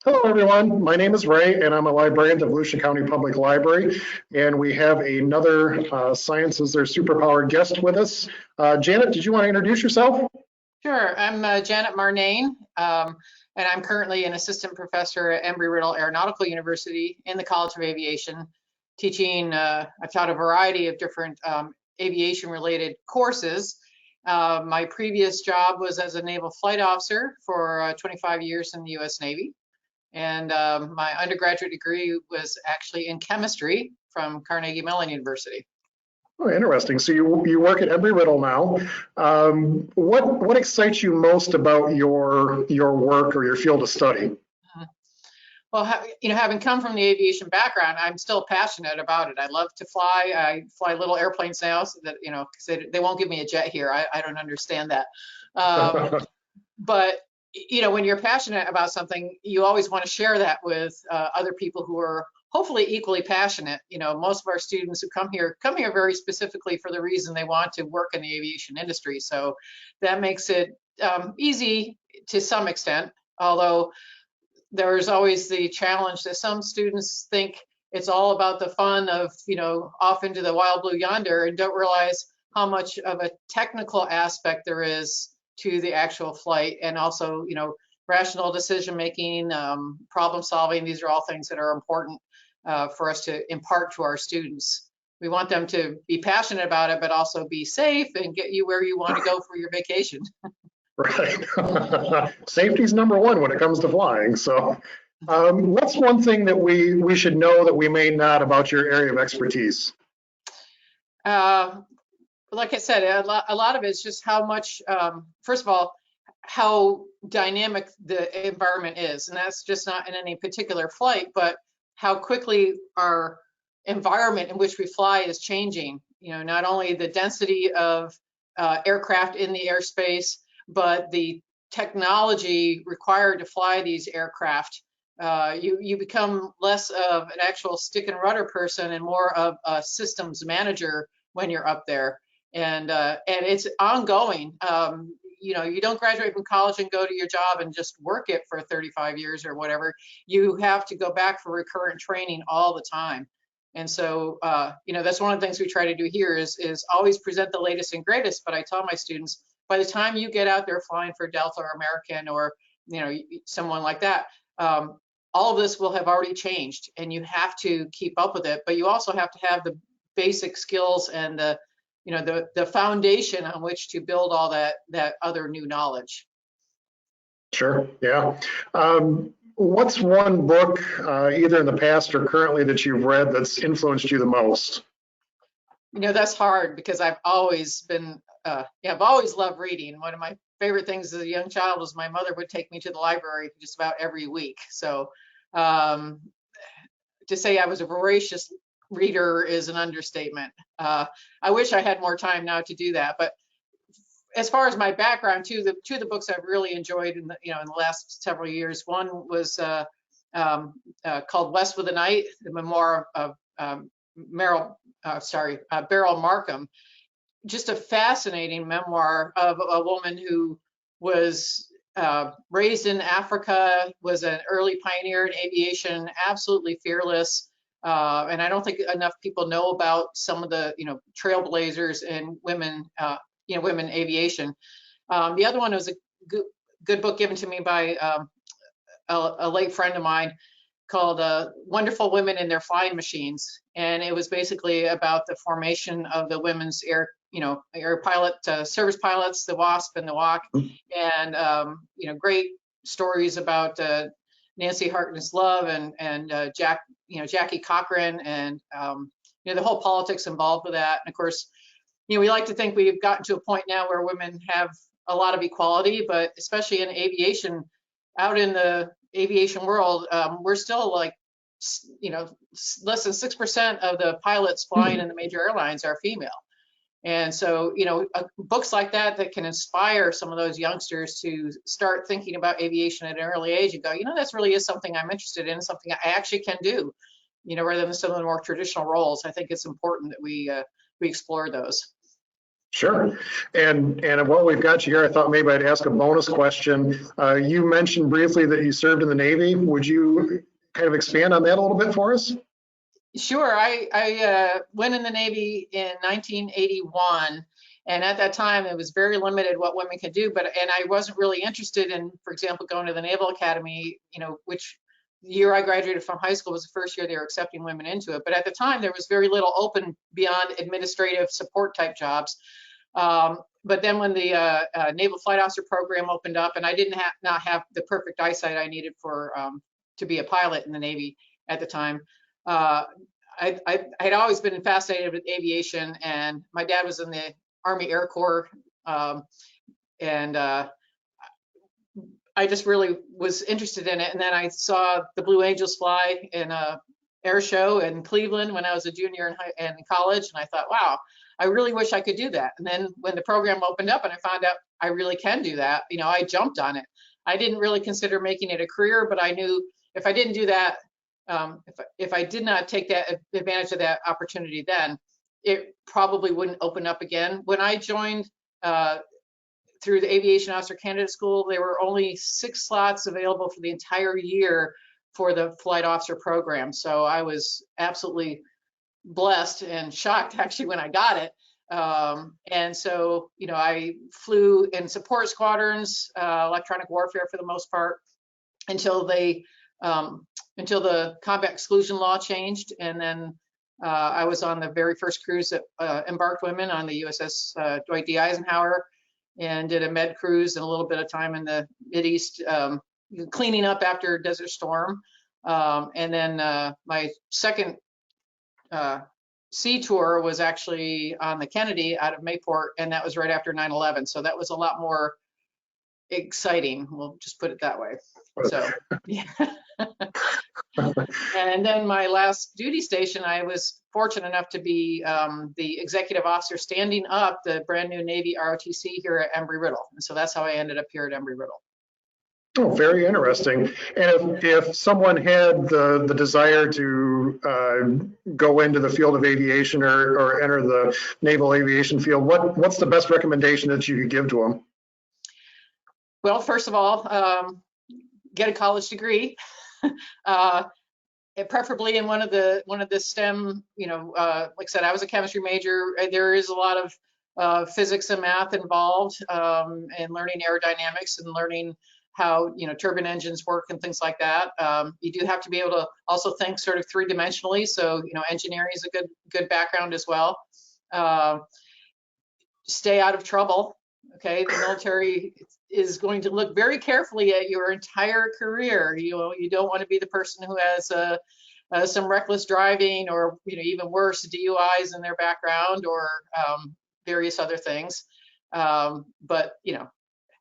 Hello, everyone. My name is Ray, and I'm a librarian at Volusia County Public Library. And we have another Science is Their Superpower guest with us. Janet, did you want to introduce yourself? Sure, I'm Janet Marnane, and I'm currently an assistant professor at Embry-Riddle Aeronautical University in the College of Aviation, teaching. I've taught a variety of different aviation-related courses. My previous job was as a naval flight officer for 25 years in the U.S. Navy, and my undergraduate degree was actually in chemistry from Carnegie Mellon University. Oh, interesting. So you work at Embry-Riddle now. What excites you most about your work or your field of study? Well, having come from the aviation background, I'm still passionate about it. I love to fly. I fly little airplanes now, so that, because they won't give me a jet here. I don't understand that. But when you're passionate about something, you always want to share that with other people who are hopefully equally passionate. Most of our students who come here very specifically for the reason they want to work in the aviation industry. So that makes it easy to some extent, although there's always the challenge that some students think it's all about the fun of, off into the wild blue yonder, and don't realize how much of a technical aspect there is to the actual flight, and also, rational decision making, problem solving. These are all things that are important for us to impart to our students. We want them to be passionate about it, but also be safe and get you where you want to go for your vacation. Right. Safety's number one when it comes to flying. So, what's one thing that we should know that we may not about your area of expertise? Like I said, a lot of it is just how much, first of all, how dynamic the environment is. And that's just not in any particular flight, but how quickly our environment in which we fly is changing. Not only the density of aircraft in the airspace, but the technology required to fly these aircraft. You become less of an actual stick and rudder person and more of a systems manager when you're up there. And it's ongoing. You don't graduate from college and go to your job and just work it for 35 years or whatever. You have to go back for recurrent training all the time. And so, that's one of the things we try to do here is always present the latest and greatest. But I tell my students, by the time you get out there flying for Delta or American or, someone like that, all of this will have already changed, and you have to keep up with it. But you also have to have the basic skills and the foundation on which to build all that other new knowledge. Sure. Yeah. What's one book, either in the past or currently, that you've read that's influenced you the most? That's hard because I've always been, I've always loved reading. One of my favorite things as a young child was my mother would take me to the library just about every week. So to say I was a voracious reader is an understatement. I wish I had more time now to do that. But as far as my background, two of the books I've really enjoyed in the last several years. One was called West with the Night, the memoir of Beryl Markham. Just a fascinating memoir of a woman who was raised in Africa, was an early pioneer in aviation, absolutely fearless. And I don't think enough people know about some of the trailblazers in women women aviation. The other one was a good book given to me by a late friend of mine called Wonderful Women in Their Flying Machines. And it was basically about the formation of the women's air pilot, service pilots, the WASP and the WAC, and great stories about Nancy Harkness Love and Jackie Cochran, and the whole politics involved with that. And of course, we like to think we've gotten to a point now where women have a lot of equality, but especially in aviation, out in the aviation world, we're still like, less than 6% of the pilots flying in the major airlines are female. And so, books like that can inspire some of those youngsters to start thinking about aviation at an early age and go, this really is something I'm interested in, something I actually can do, rather than some of the more traditional roles. I think it's important that we explore those. Sure. And while we've got you here, I thought maybe I'd ask a bonus question. You mentioned briefly that you served in the Navy. Would you kind of expand on that a little bit for us? Sure. I went in the Navy in 1981, and at that time it was very limited what women could do. And I wasn't really interested in, for example, going to the Naval Academy. Which year I graduated from high school was the first year they were accepting women into it. But at the time there was very little open beyond administrative support type jobs. But then when the Naval Flight Officer program opened up, and I didn't not have the perfect eyesight I needed for to be a pilot in the Navy at the time. I'd always been fascinated with aviation, and my dad was in the Army Air Corps, and I just really was interested in it. And then I saw the Blue Angels fly in a air show in Cleveland when I was a junior in college, and I thought, wow, I really wish I could do that. And then when the program opened up and I found out I really can do that, I jumped on it. I didn't really consider making it a career, but I knew if I didn't do that, if I did not take that advantage of that opportunity then, it probably wouldn't open up again. When I joined through the Aviation Officer Candidate School, there were only 6 slots available for the entire year for the Flight Officer program. So I was absolutely blessed and shocked actually when I got it. And so, I flew in support squadrons, electronic warfare for the most part, until until the combat exclusion law changed. And then I was on the very first cruise that embarked women on the USS Dwight D. Eisenhower, and did a med cruise and a little bit of time in the Mideast, cleaning up after Desert Storm. And then my second sea tour was actually on the Kennedy out of Mayport, and that was right after 9/11. So that was a lot more exciting. We'll just put it that way. So, yeah. And then my last duty station, I was fortunate enough to be the executive officer standing up the brand new Navy ROTC here at Embry-Riddle. And so that's how I ended up here at Embry-Riddle. Oh, very interesting. And if someone had the desire to go into the field of aviation or enter the naval aviation field, what's the best recommendation that you could give to them? Well, first of all, get a college degree, preferably in one of the STEM. Like I said, I was a chemistry major. There is a lot of physics and math involved, and learning aerodynamics and learning how turbine engines work and things like that. You do have to be able to also think sort of 3-dimensionally. So engineering is a good background as well. Stay out of trouble. Okay, the military is going to look very carefully at your entire career. You don't want to be the person who has some reckless driving, or even worse, DUIs in their background, or various other things. But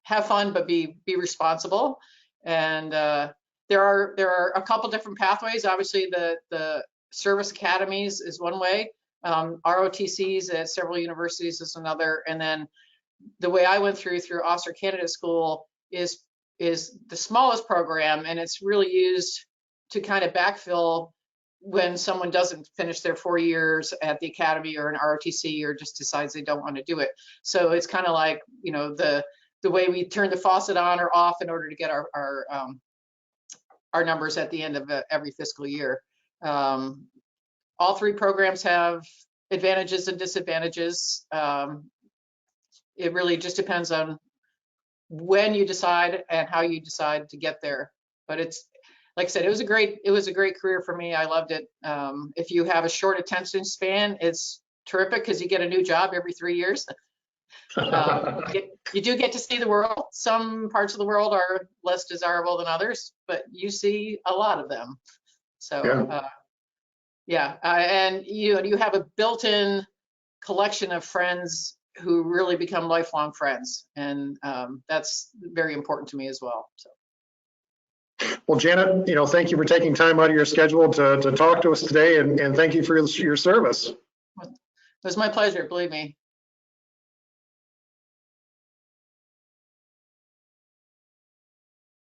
have fun, but be responsible. And there are a couple different pathways. Obviously, the service academies is one way. ROTCs at several universities is another. And then the way I went through Officer Candidate School is the smallest program, and it's really used to kind of backfill when someone doesn't finish their 4 years at the academy or an ROTC, or just decides they don't want to do it. So it's kind of like the way we turn the faucet on or off in order to get our numbers at the end of every fiscal year. All 3 programs have advantages and disadvantages. It really just depends on when you decide and how you decide to get there. But it's, like I said, it was a great career for me. I loved it. If you have a short attention span, it's terrific because you get a new job every 3 years. You do get to see the world. Some parts of the world are less desirable than others, but you see a lot of them. So and you have a built-in collection of friends who really become lifelong friends, and that's very important to me as well. So. Well, Janet, thank you for taking time out of your schedule to talk to us today, and thank you for your service. It was my pleasure, believe me.